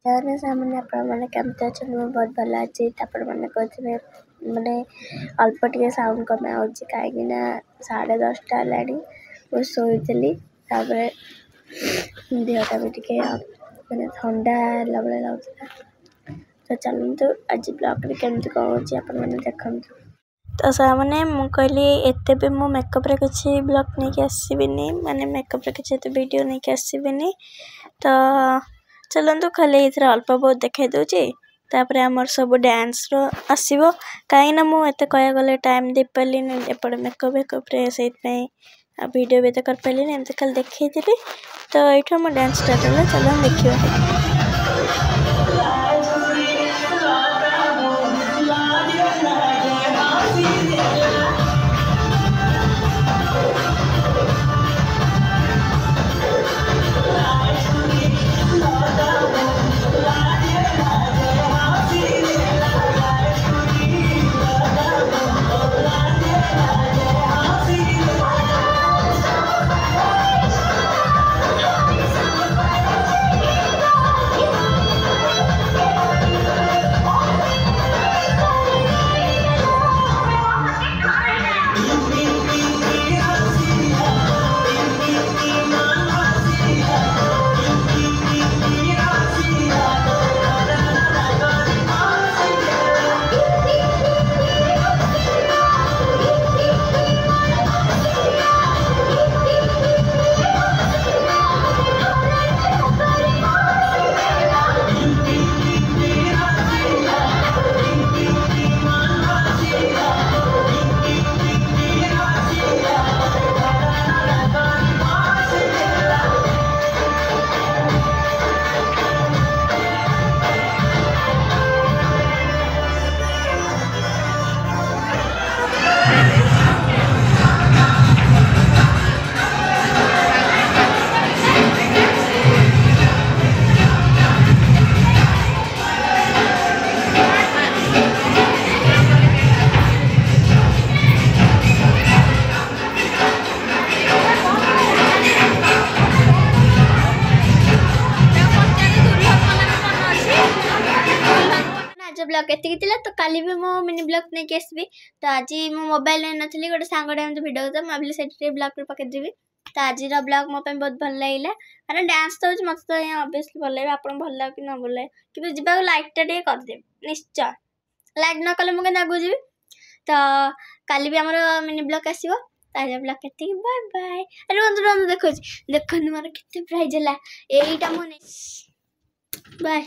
सामने आपने केमती अच्छे बहुत भल अच्छी मैंने कहते मैंने अल्प टे साउंड कमे आँच कहीं 10:30 है बहुत शोली देहटा भी टे मैंने ठंडा लगे लगुला तो चलते आज ब्लॉग केमती कौन हो देखु। तो सामने मुझे एत भी मो मेकअप रे किसी ब्लॉग नहीं कि आसबिनी माने मेकअप रे किसी वीडियो नहीं कि आसबिनी तो चलतु खाली ये अल्प बहुत देखा दूची तापर आमर सब डांस रो आसो कहीं मुझे कह गले टाइम दे पारे एपटे मेकअप वेकअप से वीडियो भी तो कर पारे एमती खाली देखी तो ये मो डांस स्टार्ट है चलो देखिए। ब्लॉग एति तो काली भी मो मिनी ब्लॉग नहीं कि आसबि तो आज मो मोबाइल नहीं नथली गोटे सांगटे एमती वीडियो तो भाविली से ब्लॉग पकईदेवी तो आज ब्लॉग मो बहुत भल लगे मैंने डांस तो मत तो ऑब्वियसली भल लगे आपको भल लगे कि न भल लगे कि जावाक लाइक टे करदेवी निश्चय लाइक न कले मुझे आगू जी तो काली भी आम मिनी ब्लॉग आसो आज ब्लॉग के बाय बाय रुहतु देखो देखो मोर के प्राइज है यहीटा मो बाय।